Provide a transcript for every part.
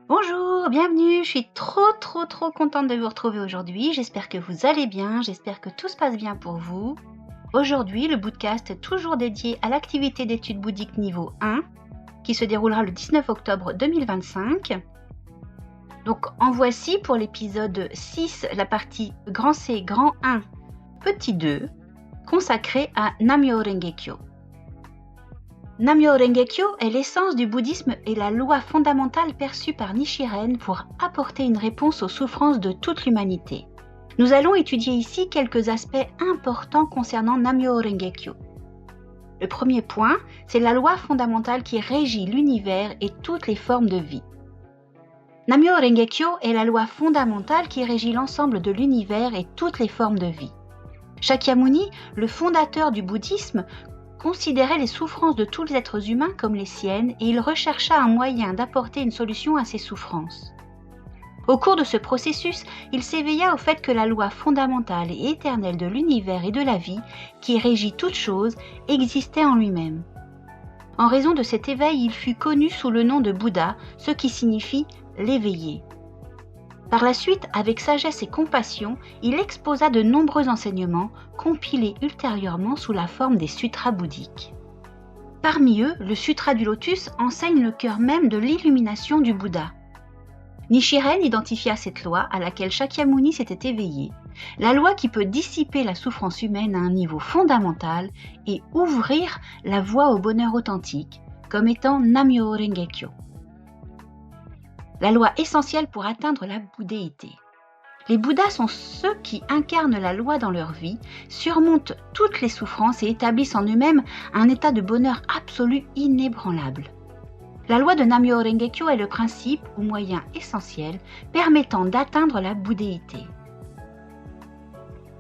Bonjour, bienvenue, je suis trop contente de vous retrouver aujourd'hui. J'espère que vous allez bien, j'espère que tout se passe bien pour vous. Aujourd'hui, le Bootcast est toujours dédié à l'activité d'études bouddhiques niveau 1 qui se déroulera le 19 octobre 2025. Donc en voici pour l'épisode 6, la partie grand C, grand 1, petit 2, consacrée à Nam-myoho Renge-kyo. Nam-myoho Renge-kyo est l'essence du bouddhisme et la loi fondamentale perçue par Nichiren pour apporter une réponse aux souffrances de toute l'humanité. Nous allons étudier ici quelques aspects importants concernant Nam-myoho Renge-kyo. Le premier point, c'est la loi fondamentale qui régit l'univers et toutes les formes de vie. Nam-myoho Renge-kyo est la loi fondamentale qui régit l'ensemble de l'univers et toutes les formes de vie. Shakyamuni, le fondateur du bouddhisme, considérait les souffrances de tous les êtres humains comme les siennes et il rechercha un moyen d'apporter une solution à ces souffrances. Au cours de ce processus, il s'éveilla au fait que la loi fondamentale et éternelle de l'univers et de la vie, qui régit toute chose, existait en lui-même. En raison de cet éveil, il fut connu sous le nom de Bouddha, ce qui signifie l'éveillé. Par la suite, avec sagesse et compassion, il exposa de nombreux enseignements, compilés ultérieurement sous la forme des sutras bouddhiques. Parmi eux, le Sutra du Lotus enseigne le cœur même de l'illumination du Bouddha. Nichiren identifia cette loi à laquelle Shakyamuni s'était éveillé, la loi qui peut dissiper la souffrance humaine à un niveau fondamental et ouvrir la voie au bonheur authentique, comme étant Nam-myoho Renge-kyo. La loi essentielle pour atteindre la bouddhéité. Les Bouddhas sont ceux qui incarnent la loi dans leur vie, surmontent toutes les souffrances et établissent en eux-mêmes un état de bonheur absolu inébranlable. La loi de Nam-myoho Renge-kyo est le principe ou moyen essentiel permettant d'atteindre la bouddhéité.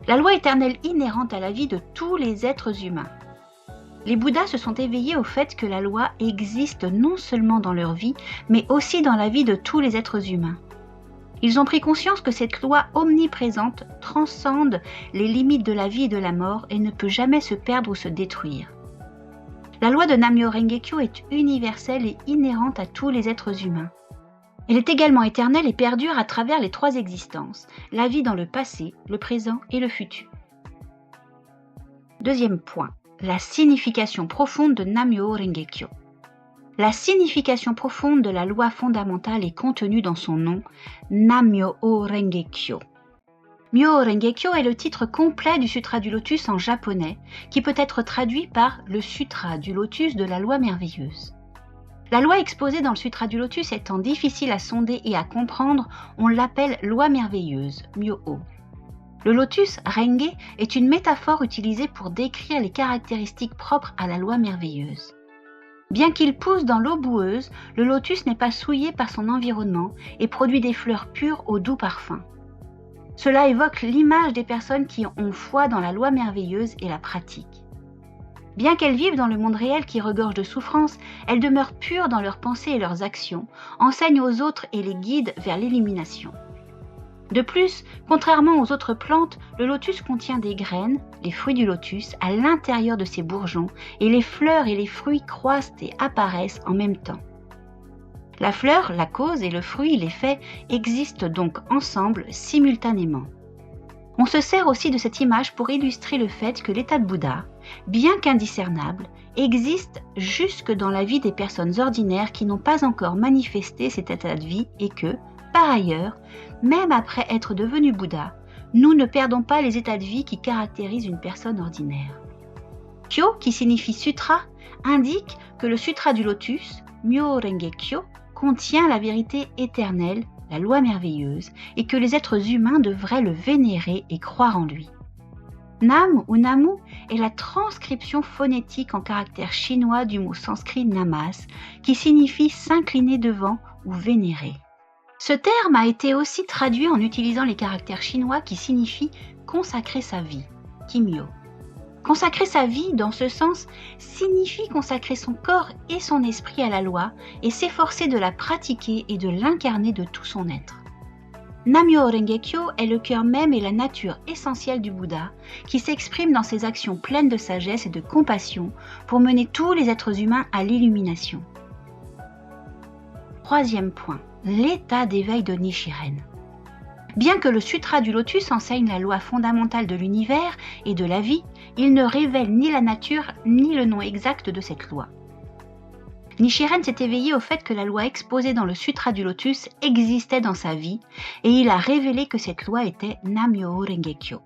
La loi éternelle inhérente à la vie de tous les êtres humains. Les Bouddhas se sont éveillés au fait que la loi existe non seulement dans leur vie, mais aussi dans la vie de tous les êtres humains. Ils ont pris conscience que cette loi omniprésente transcende les limites de la vie et de la mort et ne peut jamais se perdre ou se détruire. La loi de Nam-myoho Renge-kyo est universelle et inhérente à tous les êtres humains. Elle est également éternelle et perdure à travers les trois existences, la vie dans le passé, le présent et le futur. Deuxième point. La signification profonde de Nam-myoho Renge-kyo. La signification profonde de la loi fondamentale est contenue dans son nom, Nam-myoho Renge-kyo. Myoho Renge-kyo est le titre complet du Sutra du Lotus en japonais, qui peut être traduit par le Sutra du Lotus de la loi merveilleuse. La loi exposée dans le Sutra du Lotus étant difficile à sonder et à comprendre, on l'appelle loi merveilleuse, Myoho. Le lotus, Renge, est une métaphore utilisée pour décrire les caractéristiques propres à la loi merveilleuse. Bien qu'il pousse dans l'eau boueuse, le lotus n'est pas souillé par son environnement et produit des fleurs pures au doux parfum. Cela évoque l'image des personnes qui ont foi dans la loi merveilleuse et la pratiquent. Bien qu'elles vivent dans le monde réel qui regorge de souffrances, elles demeurent pures dans leurs pensées et leurs actions, enseignent aux autres et les guident vers l'illumination. De plus, contrairement aux autres plantes, le lotus contient des graines, les fruits du lotus, à l'intérieur de ses bourgeons et les fleurs et les fruits croissent et apparaissent en même temps. La fleur, la cause et le fruit, l'effet, existent donc ensemble simultanément. On se sert aussi de cette image pour illustrer le fait que l'état de Bouddha, bien qu'indiscernable, existe jusque dans la vie des personnes ordinaires qui n'ont pas encore manifesté cet état de vie et que, par ailleurs, même après être devenu Bouddha, nous ne perdons pas les états de vie qui caractérisent une personne ordinaire. Kyo, qui signifie sutra, indique que le sutra du lotus, Myoho Renge-kyo, contient la vérité éternelle, la loi merveilleuse, et que les êtres humains devraient le vénérer et croire en lui. Nam ou Namu est la transcription phonétique en caractère chinois du mot sanskrit namas, qui signifie s'incliner devant ou vénérer. Ce terme a été aussi traduit en utilisant les caractères chinois qui signifient consacrer sa vie, Kimyo. Consacrer sa vie, dans ce sens, signifie consacrer son corps et son esprit à la loi et s'efforcer de la pratiquer et de l'incarner de tout son être. Nam-myoho Renge-kyo est le cœur même et la nature essentielle du Bouddha, qui s'exprime dans ses actions pleines de sagesse et de compassion pour mener tous les êtres humains à l'illumination. Troisième point, l'état d'éveil de Nichiren. Bien que le Sutra du Lotus enseigne la loi fondamentale de l'univers et de la vie, il ne révèle ni la nature ni le nom exact de cette loi. Nichiren s'est éveillé au fait que la loi exposée dans le Sutra du Lotus existait dans sa vie et il a révélé que cette loi était Nam-myoho Renge-kyo.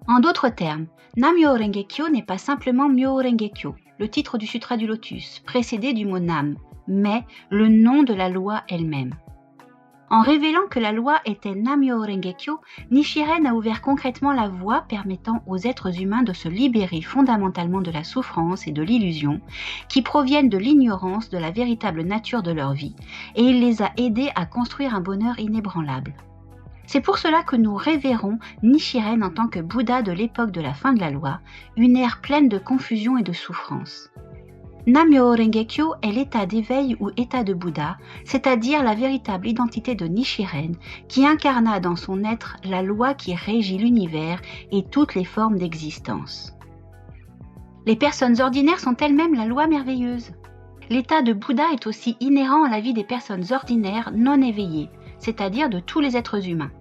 En d'autres termes, Nam-myoho Renge-kyo n'est pas simplement Myoho Renge-kyo, le titre du Sutra du Lotus, précédé du mot Nam, mais le nom de la loi elle-même. En révélant que la loi était Nam-myoho Renge-kyo, Nichiren a ouvert concrètement la voie permettant aux êtres humains de se libérer fondamentalement de la souffrance et de l'illusion qui proviennent de l'ignorance de la véritable nature de leur vie, et il les a aidés à construire un bonheur inébranlable. C'est pour cela que nous révérons Nichiren en tant que Bouddha de l'époque de la fin de la loi, une ère pleine de confusion et de souffrance. Nam-myoho Renge-kyo est l'état d'éveil ou état de Bouddha, c'est-à-dire la véritable identité de Nichiren qui incarna dans son être la loi qui régit l'univers et toutes les formes d'existence. Les personnes ordinaires sont elles-mêmes la loi merveilleuse. L'état de Bouddha est aussi inhérent à la vie des personnes ordinaires non éveillées, c'est-à-dire de tous les êtres humains.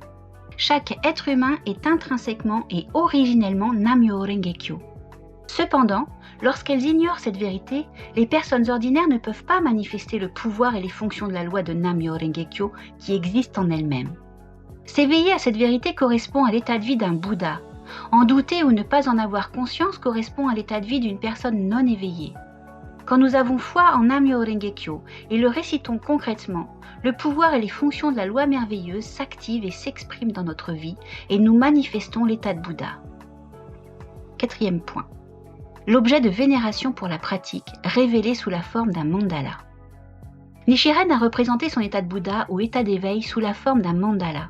Chaque être humain est intrinsèquement et originellement Nam-myoho Renge-kyo. Cependant, lorsqu'elles ignorent cette vérité, les personnes ordinaires ne peuvent pas manifester le pouvoir et les fonctions de la loi de Nam-myoho Renge-kyo qui existent en elles-mêmes. S'éveiller à cette vérité correspond à l'état de vie d'un Bouddha. En douter ou ne pas en avoir conscience correspond à l'état de vie d'une personne non éveillée. Quand nous avons foi en Nam-myoho Renge-kyo et le récitons concrètement, le pouvoir et les fonctions de la loi merveilleuse s'activent et s'expriment dans notre vie et nous manifestons l'état de Bouddha. 4e point. L'objet de vénération pour la pratique, révélé sous la forme d'un mandala. Nichiren a représenté son état de Bouddha ou état d'éveil sous la forme d'un mandala.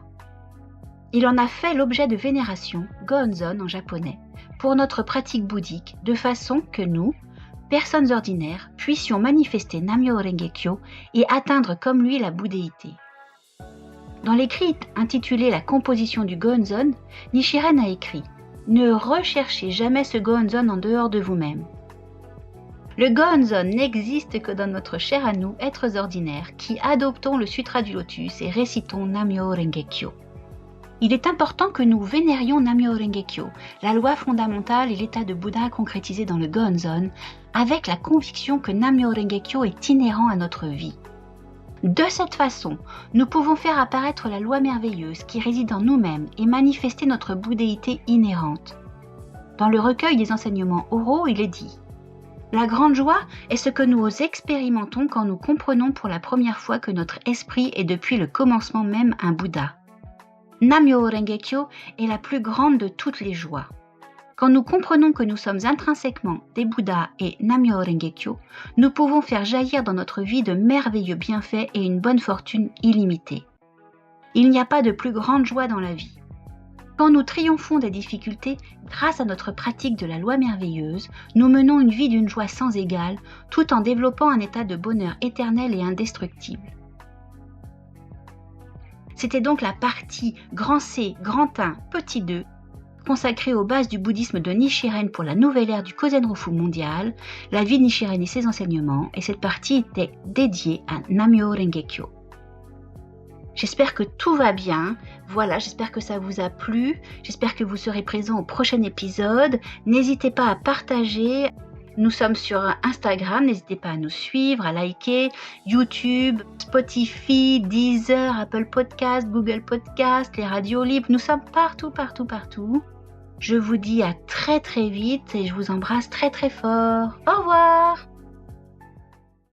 Il en a fait l'objet de vénération, Gohonzon en japonais, pour notre pratique bouddhique, de façon que nous, personnes ordinaires, puissions manifester Nam-myoho Renge-kyo et atteindre comme lui la bouddhéité. Dans l'écrit intitulé La composition du Gohonzon, Nichiren a écrit « Ne recherchez jamais ce Gohonzon en dehors de vous-même. Le Gohonzon n'existe que dans notre chair à nous, êtres ordinaires, qui adoptons le Sutra du Lotus et récitons Nam-myoho Renge-kyo. Il est important que nous vénérions Nam-myoho Renge-kyo, la loi fondamentale et l'état de Bouddha concrétisé dans le Gohonzon, avec la conviction que Nam-myoho Renge-kyo est inhérent à notre vie. De cette façon, nous pouvons faire apparaître la loi merveilleuse qui réside en nous-mêmes et manifester notre bouddhéité inhérente. Dans le recueil des enseignements oraux, il est dit « La grande joie est ce que nous expérimentons quand nous comprenons pour la première fois que notre esprit est depuis le commencement même un Bouddha. Nam-myoho Renge-kyo est la plus grande de toutes les joies. Quand nous comprenons que nous sommes intrinsèquement des Bouddhas et Nam-myoho Renge-kyo, nous pouvons faire jaillir dans notre vie de merveilleux bienfaits et une bonne fortune illimitée. Il n'y a pas de plus grande joie dans la vie. Quand nous triomphons des difficultés, grâce à notre pratique de la loi merveilleuse, nous menons une vie d'une joie sans égale, tout en développant un état de bonheur éternel et indestructible. » C'était donc la partie grand C, grand 1, petit 2, consacrée aux bases du bouddhisme de Nichiren pour la nouvelle ère du Kozen-Rufu mondial, la vie de Nichiren et ses enseignements, et cette partie était dédiée à Nam-myoho Renge-kyo. J'espère que tout va bien, voilà, j'espère que ça vous a plu, j'espère que vous serez présents au prochain épisode, n'hésitez pas à partager. Nous sommes sur Instagram, n'hésitez pas à nous suivre, à liker, YouTube, Spotify, Deezer, Apple Podcast, Google Podcast, les radios libres, nous sommes partout. Je vous dis à très très vite et je vous embrasse très très fort. Au revoir!